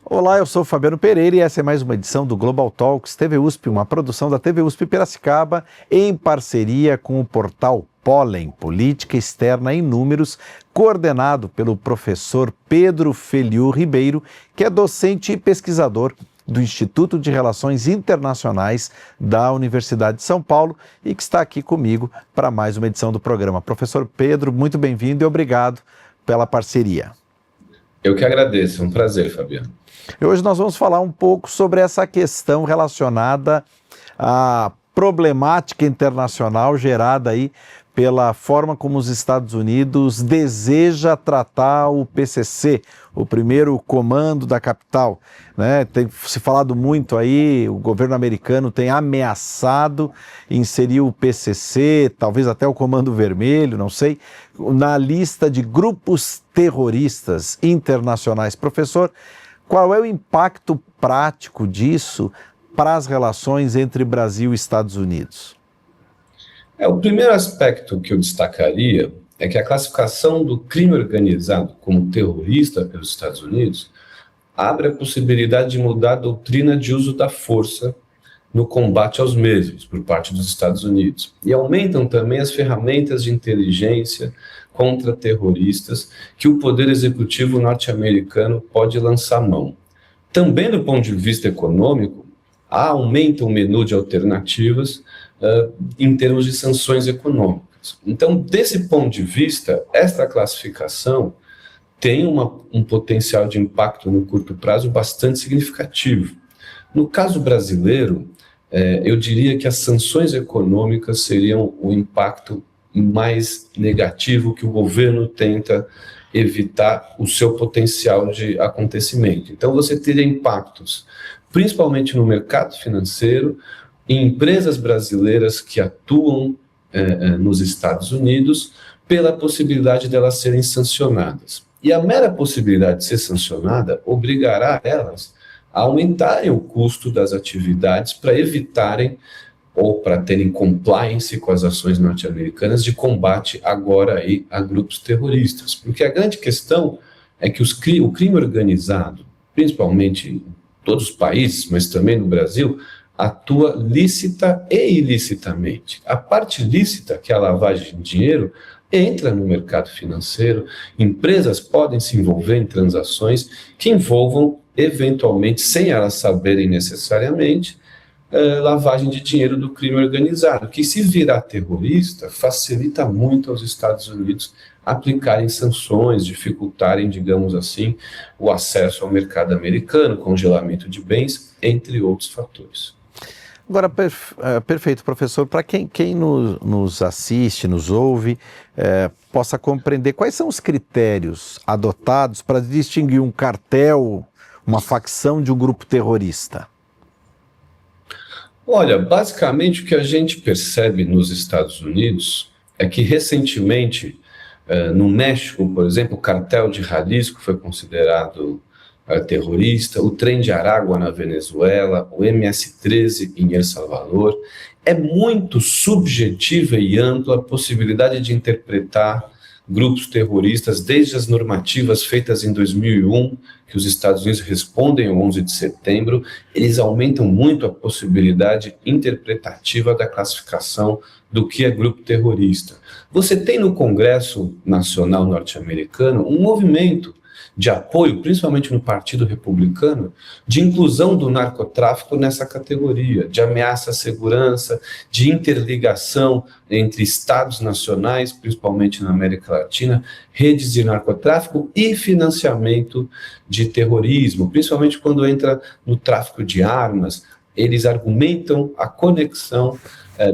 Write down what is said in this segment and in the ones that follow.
Olá, eu sou o Fabiano Pereira e essa é mais uma edição do Global Talks TV USP, uma produção da TV USP Piracicaba em parceria com o portal Pólen, Política Externa em Números, coordenado pelo professor Pedro Feliu Ribeiro, que é docente e pesquisador do Instituto de Relações Internacionais da Universidade de São Paulo e que está aqui comigo para mais uma edição do programa. Professor Pedro, muito bem-vindo e obrigado pela parceria. Eu que agradeço, é um prazer, Fabiano. E hoje nós vamos falar um pouco sobre essa questão relacionada à problemática internacional gerada aí pela forma como os Estados Unidos deseja tratar o PCC, o primeiro comando da capital, né? Tem se falado muito aí, o governo americano tem ameaçado inserir o PCC, talvez até o Comando Vermelho, não sei, na lista de grupos terroristas internacionais. Professor, qual é o impacto prático disso para as relações entre Brasil e Estados Unidos? O primeiro aspecto que eu destacaria é que a classificação do crime organizado como terrorista pelos Estados Unidos abre a possibilidade de mudar a doutrina de uso da força no combate aos mesmos por parte dos Estados Unidos. E aumentam também as ferramentas de inteligência contra terroristas que o Poder Executivo norte-americano pode lançar mão. Também do ponto de vista econômico, aumenta o menu de alternativas em termos de sanções econômicas. Então, desse ponto de vista, esta classificação tem um potencial de impacto no curto prazo bastante significativo. No caso brasileiro, eu diria que as sanções econômicas seriam o impacto mais negativo que o governo tenta evitar o seu potencial de acontecimento. Então, você teria impactos, principalmente no mercado financeiro, em empresas brasileiras que atuam nos Estados Unidos, pela possibilidade delas serem sancionadas. E a mera possibilidade de ser sancionada obrigará elas a aumentarem o custo das atividades para evitarem ou para terem compliance com as ações norte-americanas de combate agora aí a grupos terroristas. Porque a grande questão é que o crime organizado, principalmente em todos os países, mas também no Brasil, atua lícita e ilicitamente. A parte lícita, que é a lavagem de dinheiro, entra no mercado financeiro, empresas podem se envolver em transações que envolvam, eventualmente, sem elas saberem necessariamente, lavagem de dinheiro do crime organizado, que se virar terrorista, facilita muito aos Estados Unidos aplicarem sanções, dificultarem, digamos assim, o acesso ao mercado americano, congelamento de bens, entre outros fatores. Agora, perfeito, professor, para quem nos assiste, nos ouve, possa compreender quais são os critérios adotados para distinguir um cartel, uma facção de um grupo terrorista? Olha, basicamente o que a gente percebe nos Estados Unidos é que recentemente, no México, por exemplo, o cartel de Jalisco foi considerado terrorista, o Trem de Aragua na Venezuela, o MS-13 em El Salvador. É muito subjetiva e ampla a possibilidade de interpretar grupos terroristas, desde as normativas feitas em 2001, que os Estados Unidos respondem ao 11 de setembro, eles aumentam muito a possibilidade interpretativa da classificação do que é grupo terrorista. Você tem no Congresso Nacional norte-americano um movimento de apoio, principalmente no Partido Republicano, de inclusão do narcotráfico nessa categoria, de ameaça à segurança, de interligação entre estados nacionais, principalmente na América Latina, redes de narcotráfico e financiamento de terrorismo, principalmente quando entra no tráfico de armas. Eles argumentam a conexão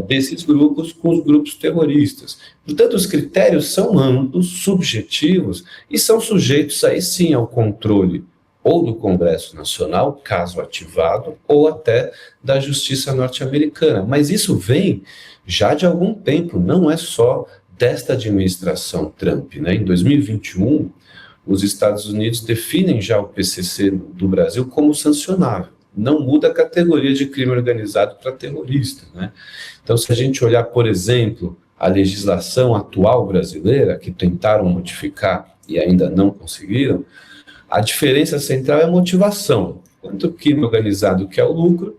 desses grupos com os grupos terroristas. Portanto, os critérios são amplos, subjetivos e são sujeitos aí sim ao controle ou do Congresso Nacional, caso ativado, ou até da Justiça norte-americana. Mas isso vem já de algum tempo, não é só desta administração Trump, né? Em 2021, os Estados Unidos definem já o PCC do Brasil como sancionável. Não muda a categoria de crime organizado para terrorista, né? Então, se a gente olhar, por exemplo, a legislação atual brasileira, que tentaram modificar e ainda não conseguiram, A diferença central é a motivação. Enquanto o crime organizado quer o lucro,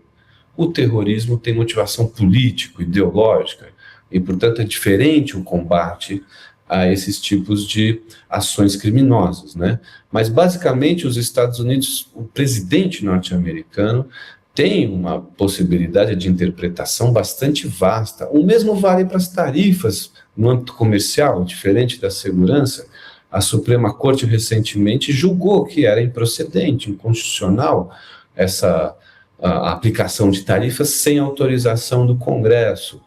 o terrorismo tem motivação política, ideológica, e, portanto, é diferente o combate a esses tipos de ações criminosas, né? Mas, basicamente, os Estados Unidos, o presidente norte-americano, tem uma possibilidade de interpretação bastante vasta. O mesmo vale para as tarifas no âmbito comercial, diferente da segurança. A Suprema Corte recentemente julgou que era improcedente, inconstitucional, essa a aplicação de tarifas sem autorização do Congresso.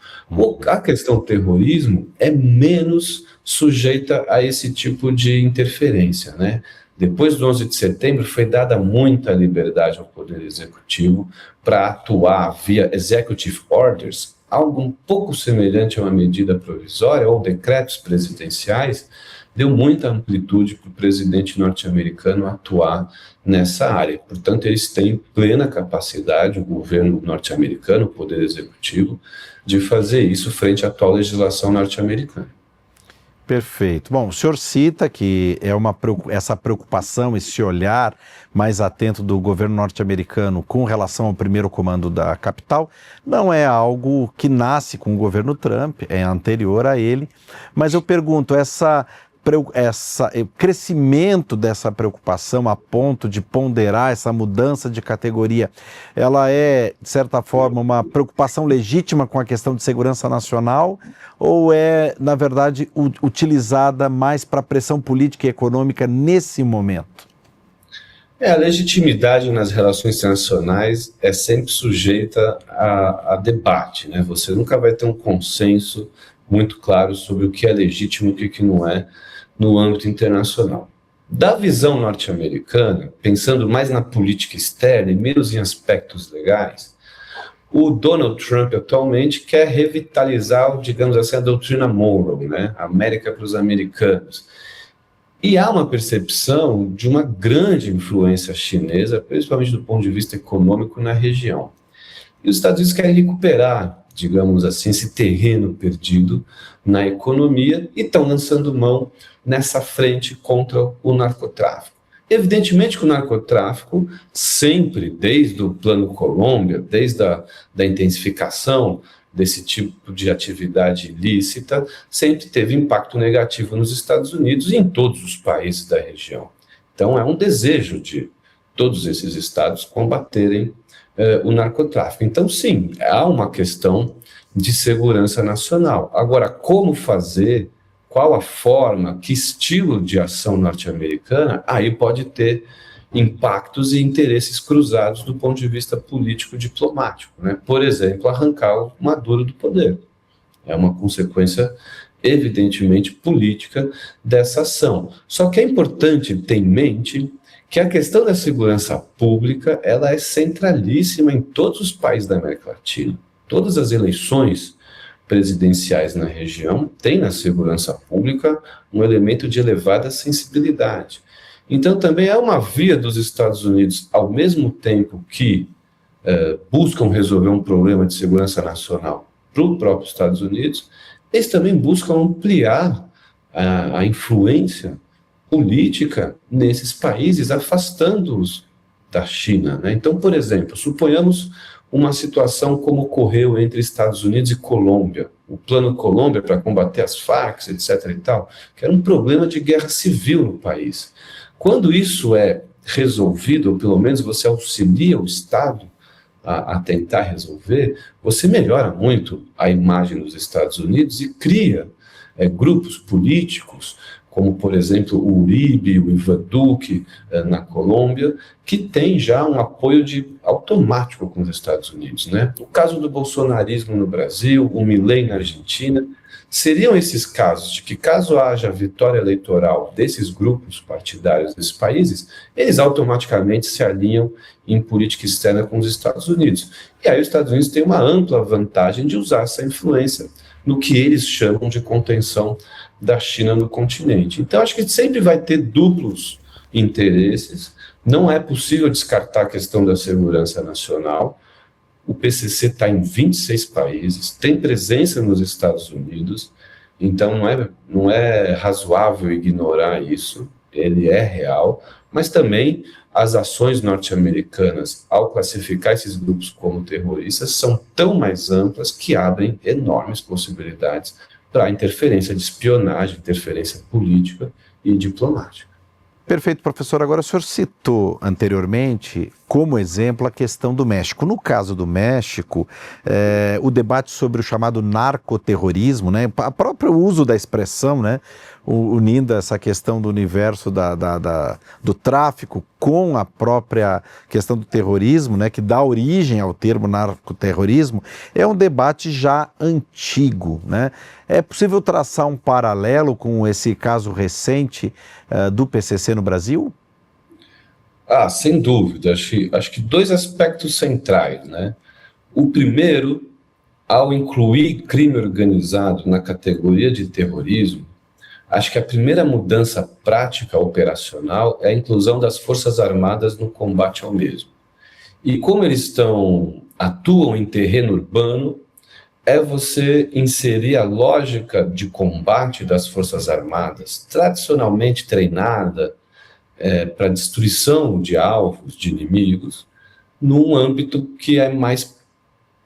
A questão do terrorismo é menos sujeita a esse tipo de interferência, né? Depois do 11 de setembro foi dada muita liberdade ao Poder Executivo para atuar via executive orders, algo um pouco semelhante a uma medida provisória ou decretos presidenciais, deu muita amplitude para o presidente norte-americano atuar nessa área. Portanto, eles têm plena capacidade, o governo norte-americano, o Poder Executivo, de fazer isso frente à atual legislação norte-americana. Perfeito. Bom, o senhor cita que essa preocupação, esse olhar mais atento do governo norte-americano com relação ao primeiro comando da capital, não é algo que nasce com o governo Trump, é anterior a ele, mas eu pergunto, o crescimento dessa preocupação a ponto de ponderar essa mudança de categoria, ela é, de certa forma, uma preocupação legítima com a questão de segurança nacional ou é, na verdade, utilizada mais para pressão política e econômica nesse momento? A legitimidade nas relações internacionais é sempre sujeita a debate, né? Você nunca vai ter um consenso muito claro sobre o que é legítimo e o que não é no âmbito internacional. Da visão norte-americana, pensando mais na política externa e menos em aspectos legais, o Donald Trump atualmente quer revitalizar, digamos assim, a doutrina Monroe, né? América para os americanos. E há uma percepção de uma grande influência chinesa, principalmente do ponto de vista econômico, na região. E os Estados Unidos querem recuperar, digamos assim, esse terreno perdido na economia e estão lançando mão nessa frente contra o narcotráfico. Evidentemente que o narcotráfico sempre, desde o Plano Colômbia, desde a intensificação desse tipo de atividade ilícita, sempre teve impacto negativo nos Estados Unidos e em todos os países da região. Então é um desejo de todos esses estados combaterem o narcotráfico. Então sim, há uma questão de segurança nacional. Agora, como fazer, qual a forma, que estilo de ação norte-americana, aí pode ter impactos e interesses cruzados do ponto de vista político-diplomático, né? Por exemplo, arrancar o Maduro do poder. É uma consequência, evidentemente, política dessa ação. Só que é importante ter em mente que a questão da segurança pública ela é centralíssima em todos os países da América Latina. Todas as eleições presidenciais na região têm na segurança pública um elemento de elevada sensibilidade. Então também é uma via dos Estados Unidos, ao mesmo tempo que buscam resolver um problema de segurança nacional para o próprio Estados Unidos, eles também buscam ampliar a influência política nesses países, afastando-os da China, né? Então, por exemplo, suponhamos uma situação como ocorreu entre Estados Unidos e Colômbia, o Plano Colômbia para combater as Farc, etc. e tal, que era um problema de guerra civil no país. Quando isso é resolvido, ou pelo menos você auxilia o Estado a tentar resolver, você melhora muito a imagem dos Estados Unidos e cria grupos políticos, como, por exemplo, o Uribe, o Ivan Duque, na Colômbia, que tem já um apoio automático com os Estados Unidos, né? O caso do bolsonarismo no Brasil, o Milei na Argentina, seriam esses casos de que, caso haja vitória eleitoral desses grupos partidários desses países, eles automaticamente se alinham em política externa com os Estados Unidos. E aí os Estados Unidos têm uma ampla vantagem de usar essa influência no que eles chamam de contenção da China no continente. Então, acho que sempre vai ter duplos interesses, não é possível descartar a questão da segurança nacional. O PCC está em 26 países, tem presença nos Estados Unidos, então não é razoável ignorar isso. ele é real, mas também as ações norte-americanas, ao classificar esses grupos como terroristas, são tão mais amplas que abrem enormes possibilidades para interferência de espionagem, interferência política e diplomática. Perfeito, professor. Agora, o senhor citou anteriormente, como exemplo, a questão do México. No caso do México, o debate sobre o chamado narcoterrorismo, né, o próprio uso da expressão, né, unindo essa questão do universo do tráfico com a própria questão do terrorismo, né, que dá origem ao termo narcoterrorismo, é um debate já antigo, né? É possível traçar um paralelo com esse caso recente do PCC no Brasil? Sem dúvida. Acho que dois aspectos centrais, né? O primeiro, ao incluir crime organizado na categoria de terrorismo, acho que a primeira mudança prática operacional é a inclusão das Forças Armadas no combate ao mesmo. E como eles atuam em terreno urbano, é você inserir a lógica de combate das Forças Armadas, tradicionalmente treinada para destruição de alvos, de inimigos, num âmbito que é mais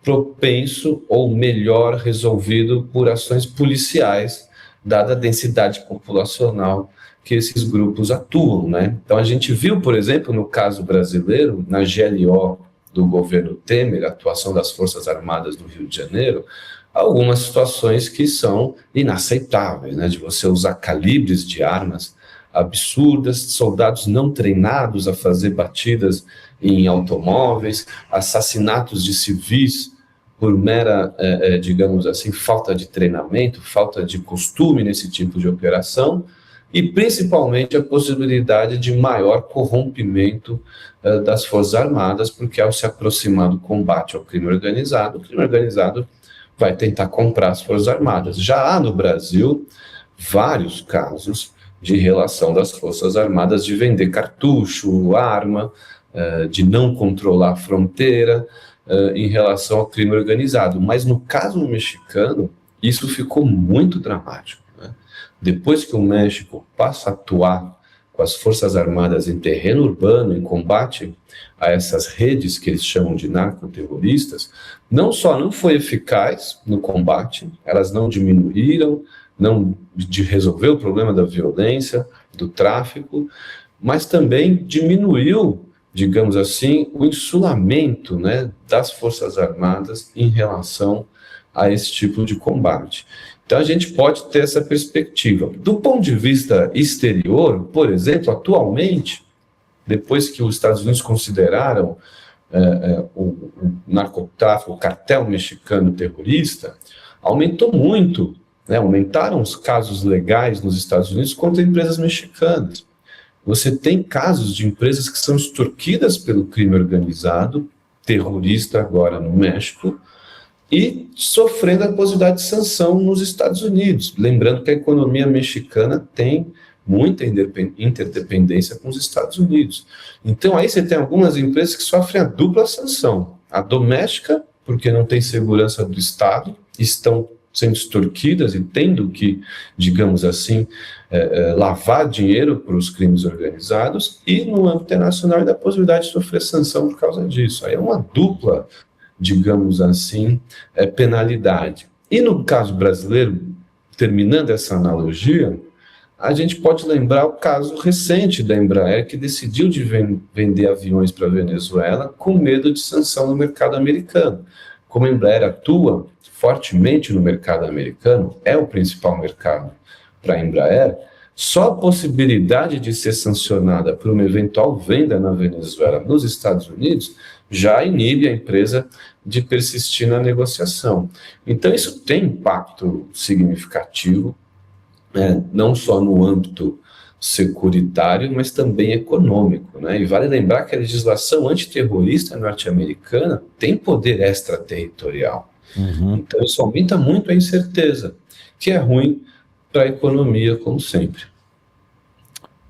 propenso ou melhor resolvido por ações policiais, dada a densidade populacional que esses grupos atuam, né? Então a gente viu, por exemplo, no caso brasileiro, na GLO do governo Temer, a atuação das Forças Armadas do Rio de Janeiro, algumas situações que são inaceitáveis, né? De você usar calibres de armas absurdas, soldados não treinados a fazer batidas em automóveis, assassinatos de civis por mera, digamos assim, falta de treinamento, falta de costume nesse tipo de operação, e principalmente a possibilidade de maior corrompimento das Forças Armadas, porque ao se aproximar do combate ao crime organizado, o crime organizado vai tentar comprar as Forças Armadas. Já há no Brasil vários casos de relação das Forças Armadas de vender cartucho, arma, de não controlar a fronteira em relação ao crime organizado. Mas no caso mexicano, isso ficou muito dramático, né? Depois que o México passa a atuar com as Forças Armadas em terreno urbano, em combate a essas redes que eles chamam de narcoterroristas, não só não foi eficaz no combate, elas não diminuíram, não de resolver o problema da violência, do tráfico, mas também diminuiu, digamos assim, o insulamento, né, das Forças Armadas em relação a esse tipo de combate. Então a gente pode ter essa perspectiva. Do ponto de vista exterior, por exemplo, atualmente, depois que os Estados Unidos consideraram o narcotráfico, o cartel mexicano terrorista, aumentou muito, né, aumentaram os casos legais nos Estados Unidos contra empresas mexicanas. Você tem casos de empresas que são extorquidas pelo crime organizado, terrorista agora no México, e sofrendo a possibilidade de sanção nos Estados Unidos. Lembrando que a economia mexicana tem muita interdependência com os Estados Unidos. Então aí você tem algumas empresas que sofrem a dupla sanção. A doméstica, porque não tem segurança do Estado, estão sendo extorquidas e tendo que, digamos assim, lavar dinheiro para os crimes organizados, e no âmbito internacional ainda a possibilidade de sofrer sanção por causa disso. Aí é uma dupla, digamos assim, penalidade. E no caso brasileiro, terminando essa analogia, a gente pode lembrar o caso recente da Embraer, que decidiu de vender aviões para a Venezuela com medo de sanção no mercado americano. Como a Embraer atua fortemente no mercado americano, é o principal mercado para a Embraer, só a possibilidade de ser sancionada por uma eventual venda na Venezuela nos Estados Unidos já inibe a empresa de persistir na negociação. Então isso tem impacto significativo, não só no âmbito securitário, mas também econômico, né? E vale lembrar que a legislação antiterrorista norte-americana tem poder extraterritorial. Então isso aumenta muito a incerteza, que é ruim para a economia, como sempre.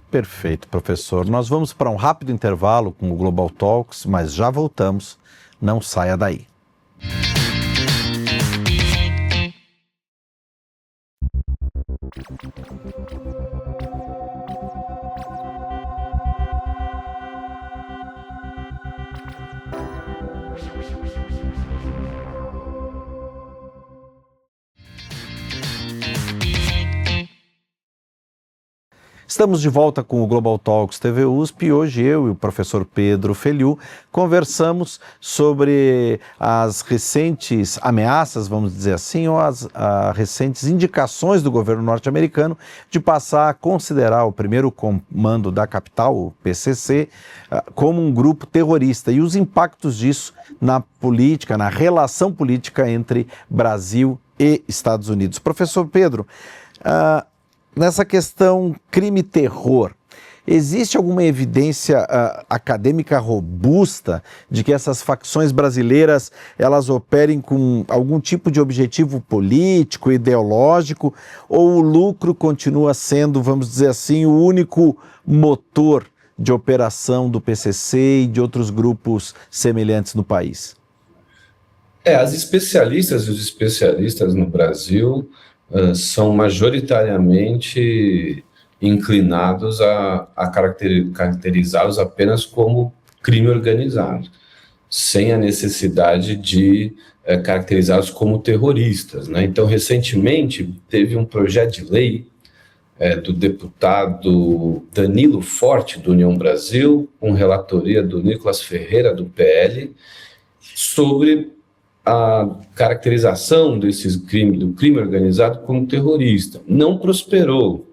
Perfeito, professor. Nós vamos para um rápido intervalo com o Global Talks, mas já voltamos. Não saia daí. Estamos de volta com o Global Talks TV USP e hoje eu e o professor Pedro Feliu conversamos sobre as recentes ameaças, vamos dizer assim, ou as recentes indicações do governo norte-americano de passar a considerar o primeiro comando da capital, o PCC, como um grupo terrorista e os impactos disso na política, na relação política entre Brasil e Estados Unidos. Professor Pedro, nessa questão crime-terror, existe alguma evidência acadêmica robusta de que essas facções brasileiras elas operem com algum tipo de objetivo político, ideológico, ou o lucro continua sendo, vamos dizer assim, o único motor de operação do PCC e de outros grupos semelhantes no país? As especialistas e os especialistas no Brasil são majoritariamente inclinados a caracterizá-los apenas como crime organizado, sem a necessidade de caracterizá-los como terroristas, né? Então, recentemente, teve um projeto de lei do deputado Danilo Forte, do União Brasil, com relatoria do Nicolas Ferreira, do PL, sobre a caracterização do crime organizado como terrorista. Não prosperou,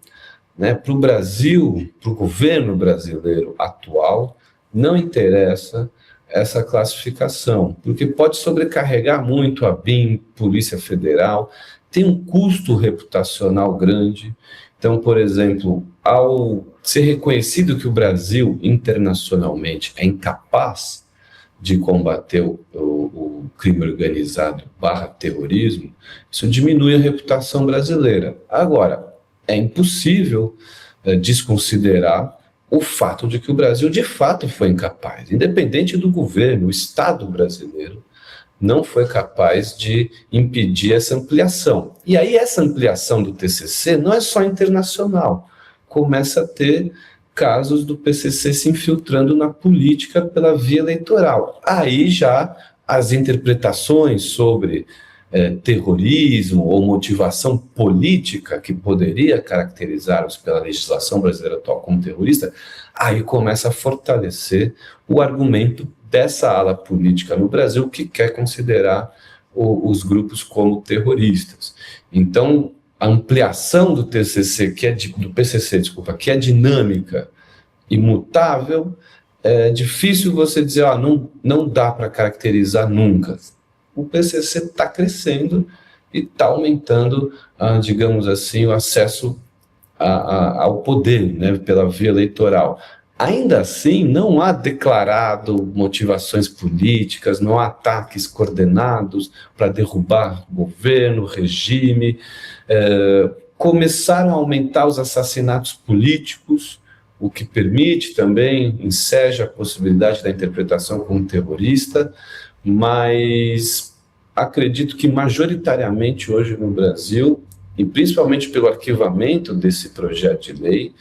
né? Para o Brasil, para o governo brasileiro atual, não interessa essa classificação, porque pode sobrecarregar muito a BIM, Polícia Federal, tem um custo reputacional grande. Então, por exemplo, ao ser reconhecido que o Brasil internacionalmente é incapaz de combater o crime organizado / terrorismo, isso diminui a reputação brasileira. Agora, é impossível desconsiderar o fato de que o Brasil de fato foi incapaz, independente do governo, o Estado brasileiro não foi capaz de impedir essa ampliação. E aí essa ampliação do TCC não é só internacional, começa a ter casos do PCC se infiltrando na política pela via eleitoral. Aí já as interpretações sobre terrorismo ou motivação política que poderia caracterizá-los pela legislação brasileira atual como terrorista, aí começa a fortalecer o argumento dessa ala política no Brasil que quer considerar os grupos como terroristas. Então, a ampliação do TCC, do PCC, que é dinâmica, imutável, é difícil você dizer, não dá para caracterizar nunca. O PCC está crescendo e está aumentando, digamos assim, o acesso ao poder, né, pela via eleitoral. Ainda assim, não há declarado motivações políticas, não há ataques coordenados para derrubar o governo, o regime. Começaram a aumentar os assassinatos políticos, o que permite também, enseja a possibilidade da interpretação como terrorista, mas acredito que majoritariamente hoje no Brasil, e principalmente pelo arquivamento desse projeto de lei,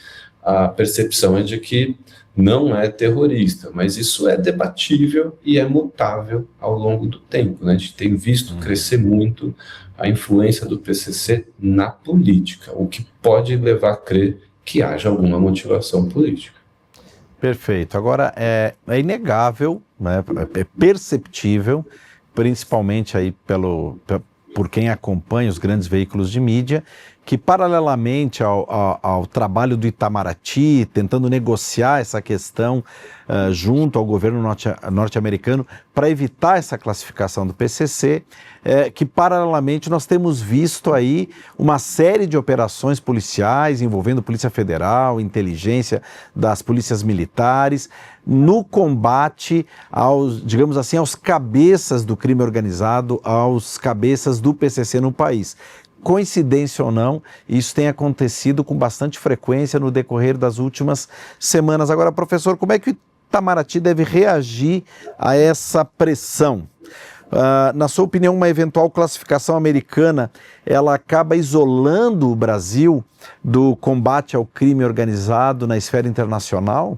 a percepção é de que não é terrorista, mas isso é debatível e é mutável ao longo do tempo, né? A gente tem visto crescer muito a influência do PCC na política, o que pode levar a crer que haja alguma motivação política. Perfeito. Agora, é inegável, né, é perceptível, principalmente aí por quem acompanha os grandes veículos de mídia, que paralelamente ao trabalho do Itamaraty, tentando negociar essa questão junto ao governo norte-americano para evitar essa classificação do PCC, que paralelamente nós temos visto aí uma série de operações policiais envolvendo Polícia Federal, inteligência das polícias militares, no combate digamos assim, aos cabeças do crime organizado, aos cabeças do PCC no país. Coincidência ou não, isso tem acontecido com bastante frequência no decorrer das últimas semanas. Agora, professor, como é que o Itamaraty deve reagir a essa pressão? Na sua opinião, uma eventual classificação americana, ela acaba isolando o Brasil do combate ao crime organizado na esfera internacional?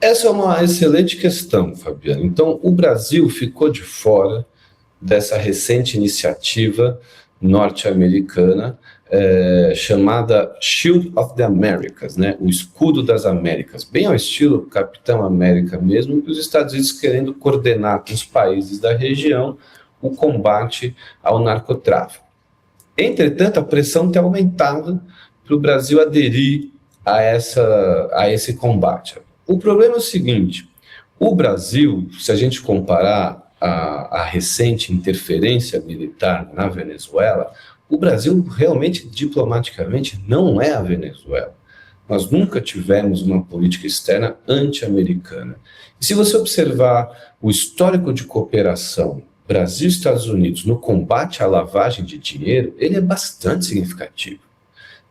Essa é uma excelente questão, Fabiano. Então, o Brasil ficou de fora dessa recente iniciativa norte-americana chamada Shield of the Americas, né? O escudo das Américas, bem ao estilo Capitão América mesmo, e os Estados Unidos querendo coordenar com os países da região o combate ao narcotráfico. Entretanto, a pressão tem aumentado para o Brasil aderir a esse combate. O problema é o seguinte: o Brasil, se a gente comparar a recente interferência militar na Venezuela, o Brasil realmente, diplomaticamente, não é a Venezuela. Nós nunca tivemos uma política externa anti-americana. E se você observar o histórico de cooperação Brasil e Estados Unidos no combate à lavagem de dinheiro, ele é bastante significativo.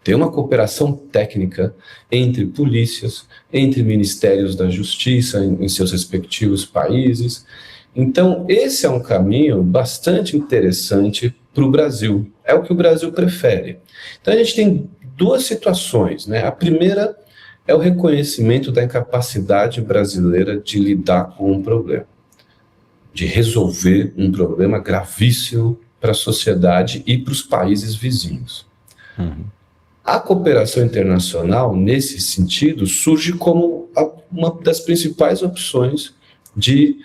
Tem uma cooperação técnica entre polícias, entre ministérios da justiça em seus respectivos países. Então, esse é um caminho bastante interessante para o Brasil. É o que o Brasil prefere. Então, a gente tem duas situações, né? A primeira é o reconhecimento da incapacidade brasileira de lidar com um problema, de resolver um problema gravíssimo para a sociedade e para os países vizinhos. A cooperação internacional, nesse sentido, surge como uma das principais opções de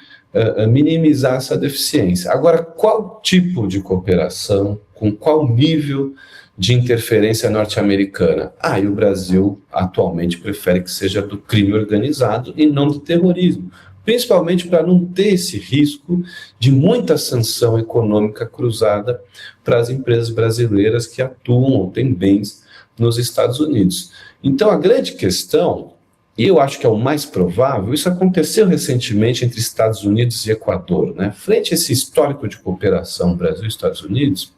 minimizar essa deficiência. Agora, qual tipo de cooperação, com qual nível de interferência norte-americana? E o Brasil atualmente prefere que seja do crime organizado e não do terrorismo, principalmente para não ter esse risco de muita sanção econômica cruzada para as empresas brasileiras que atuam ou têm bens nos Estados Unidos. Então, a grande questão, e eu acho que é o mais provável, isso aconteceu recentemente entre Estados Unidos e Equador, né? Frente a esse histórico de cooperação Brasil e Estados Unidos,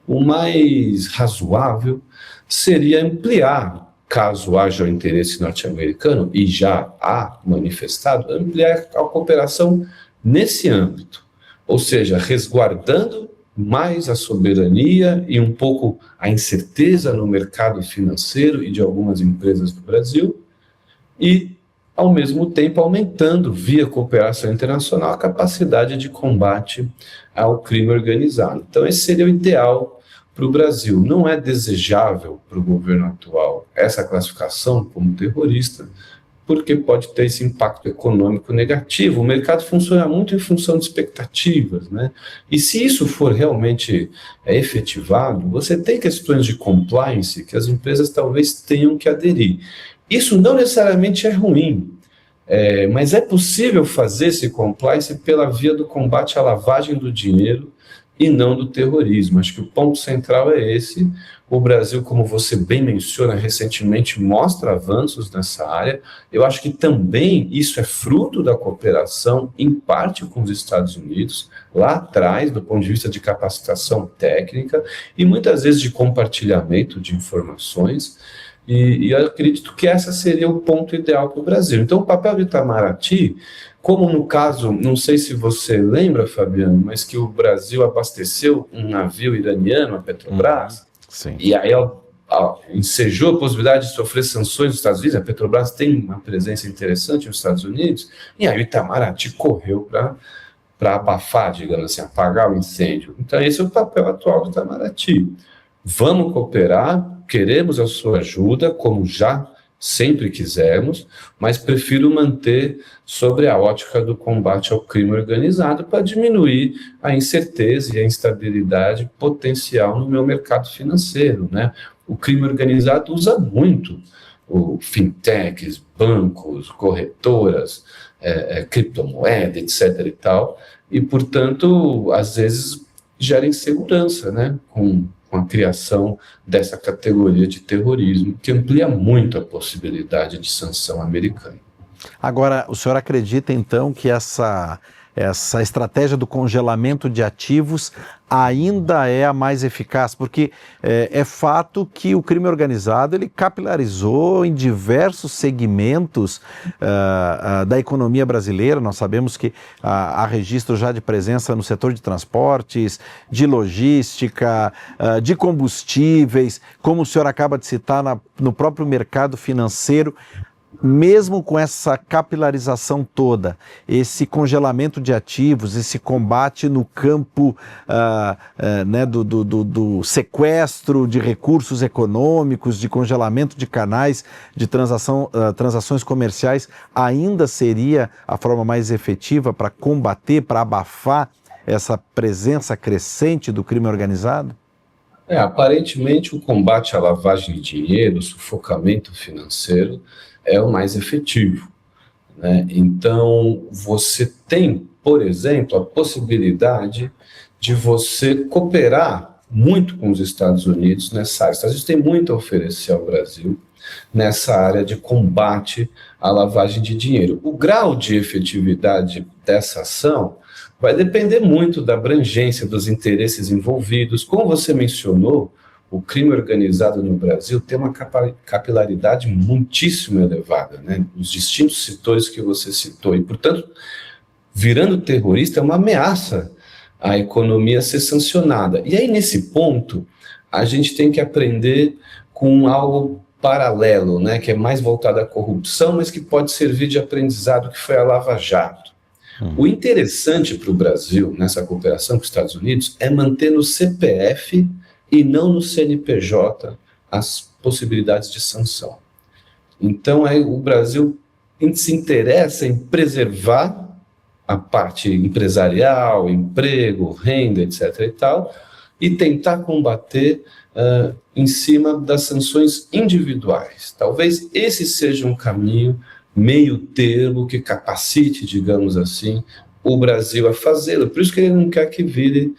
o mais razoável seria ampliar, caso haja o interesse norte-americano, e já há manifestado, ampliar a cooperação nesse âmbito, ou seja, resguardando mais a soberania e um pouco a incerteza no mercado financeiro e de algumas empresas do Brasil, e, ao mesmo tempo, aumentando, via cooperação internacional, a capacidade de combate ao crime organizado. Então, esse seria o ideal para o Brasil. Não é desejável para o governo atual essa classificação como terrorista, porque pode ter esse impacto econômico negativo. O mercado funciona muito em função de expectativas, né? E se isso for realmente efetivado, você tem questões de compliance que as empresas talvez tenham que aderir. Isso não necessariamente é ruim, mas é possível fazer esse compliance pela via do combate à lavagem do dinheiro e não do terrorismo. Acho que o ponto central é esse. O Brasil, como você bem menciona, recentemente mostra avanços nessa área. Eu acho que também isso é fruto da cooperação, em parte com os Estados Unidos, lá atrás, do ponto de vista de capacitação técnica e muitas vezes de compartilhamento de informações. E eu acredito que esse seria o ponto ideal para o Brasil. Então, o papel de Itamaraty, como no caso, não sei se você lembra, Fabiano, mas que o Brasil abasteceu um navio iraniano, a Petrobras, sim. E aí ensejou a possibilidade de sofrer sanções dos Estados Unidos. A Petrobras tem uma presença interessante nos Estados Unidos, e aí o Itamaraty correu para abafar, digamos assim, apagar o incêndio. Então, esse é o papel atual do Itamaraty. Vamos cooperar, queremos a sua ajuda, como já sempre quisermos, mas prefiro manter sobre a ótica do combate ao crime organizado para diminuir a incerteza e a instabilidade potencial no meu mercado financeiro, né? O crime organizado usa muito o fintechs, bancos, corretoras, criptomoeda, etc. e tal, e, portanto, às vezes gera insegurança, né? Com a criação dessa categoria de terrorismo, que amplia muito a possibilidade de sanção americana. Agora, o senhor acredita, então, que essa estratégia do congelamento de ativos ainda é a mais eficaz? Porque é fato que o crime organizado ele capilarizou em diversos segmentos da economia brasileira. Nós sabemos que há registro já de presença no setor de transportes, de logística, de combustíveis, como o senhor acaba de citar no próprio mercado financeiro. mesmo com essa capilarização toda, esse congelamento de ativos, esse combate no campo né, do sequestro de recursos econômicos, de congelamento de canais de transações comerciais, ainda seria a forma mais efetiva para combater, para abafar essa presença crescente do crime organizado? Aparentemente o combate à lavagem de dinheiro, o sufocamento financeiro, é o mais efetivo, né? Então, você tem, por exemplo, a possibilidade de você cooperar muito com os Estados Unidos nessa área. Os Estados Unidos têm muito a oferecer ao Brasil nessa área de combate à lavagem de dinheiro. O grau de efetividade dessa ação vai depender muito da abrangência dos interesses envolvidos. Como você mencionou, o crime organizado no Brasil tem uma capilaridade muitíssimo elevada, né? Os distintos setores que você citou. E, portanto, virando terrorista é uma ameaça à economia ser sancionada. E aí, nesse ponto, a gente tem que aprender com algo paralelo, né? Que é mais voltado à corrupção, mas que pode servir de aprendizado, que foi a Lava Jato. O interessante para o Brasil, nessa cooperação com os Estados Unidos, é manter no CPF e não no CNPJ as possibilidades de sanção. Então, o Brasil se interessa em preservar a parte empresarial, emprego, renda, etc. e tal, e tentar combater em cima das sanções individuais. Talvez esse seja um caminho meio termo que capacite, digamos assim, o Brasil a fazê-lo. Por isso que ele não quer que vire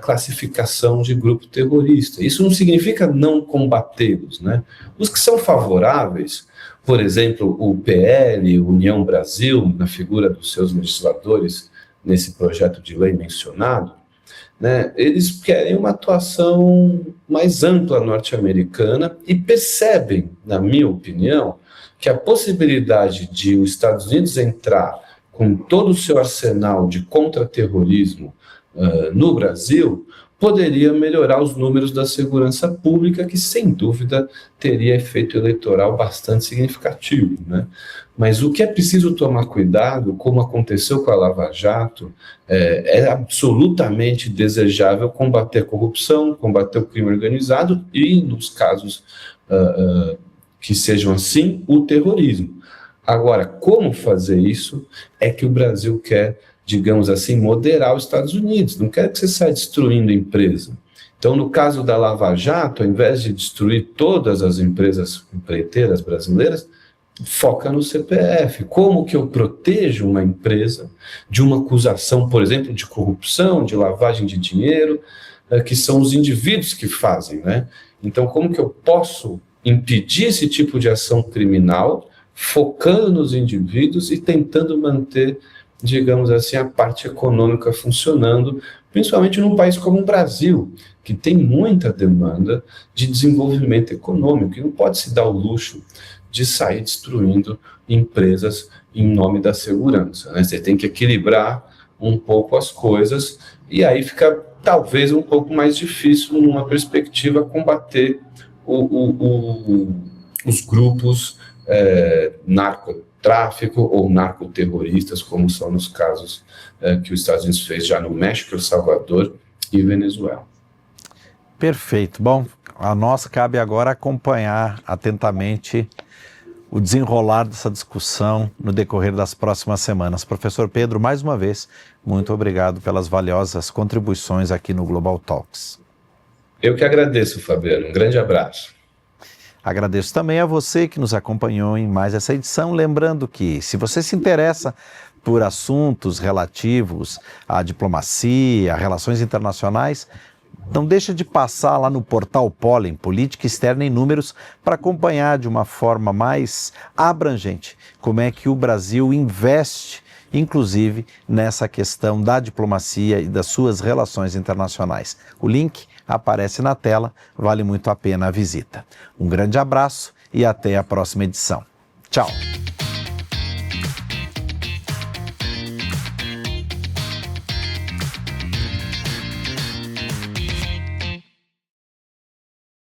classificação de grupo terrorista. Isso não significa não combatê-los, né? Os que são favoráveis, por exemplo, o PL, União Brasil, na figura dos seus legisladores, nesse projeto de lei mencionado, né, eles querem uma atuação mais ampla norte-americana e percebem, na minha opinião, que a possibilidade de os Estados Unidos entrar com todo o seu arsenal de contra-terrorismo no Brasil poderia melhorar os números da segurança pública, que sem dúvida teria efeito eleitoral bastante significativo, né? Mas o que é preciso tomar cuidado, como aconteceu com a Lava Jato, é absolutamente desejável combater a corrupção, combater o crime organizado e, nos casos que sejam assim, o terrorismo. Agora, como fazer isso é que o Brasil quer, digamos assim, moderar os Estados Unidos. Não quer que você saia destruindo a empresa. Então, no caso da Lava Jato, ao invés de destruir todas as empresas empreiteiras brasileiras, foca no CPF. Como que eu protejo uma empresa de uma acusação, por exemplo, de corrupção, de lavagem de dinheiro, que são os indivíduos que fazem, né? Então, como que eu posso impedir esse tipo de ação criminal, focando nos indivíduos e tentando manter, digamos assim, a parte econômica funcionando, principalmente num país como o Brasil, que tem muita demanda de desenvolvimento econômico, e não pode se dar o luxo de sair destruindo empresas em nome da segurança, né? Você tem que equilibrar um pouco as coisas, e aí fica talvez um pouco mais difícil, numa perspectiva, combater os grupos narcotráfico ou narcoterroristas, como são nos casos que os Estados Unidos fez já no México, El Salvador e Venezuela. Perfeito. Bom, a nós cabe agora acompanhar atentamente o desenrolar dessa discussão no decorrer das próximas semanas. Professor Pedro, mais uma vez, muito obrigado pelas valiosas contribuições aqui no Global Talks. Eu que agradeço, Fabiano. Um grande abraço. Agradeço também a você que nos acompanhou em mais essa edição, lembrando que, se você se interessa por assuntos relativos à diplomacia, a relações internacionais, não deixa de passar lá no portal Pólen, Política Externa em Números, para acompanhar de uma forma mais abrangente como é que o Brasil investe, inclusive, nessa questão da diplomacia e das suas relações internacionais. O link aparece na tela, vale muito a pena a visita. Um grande abraço e até a próxima edição. Tchau!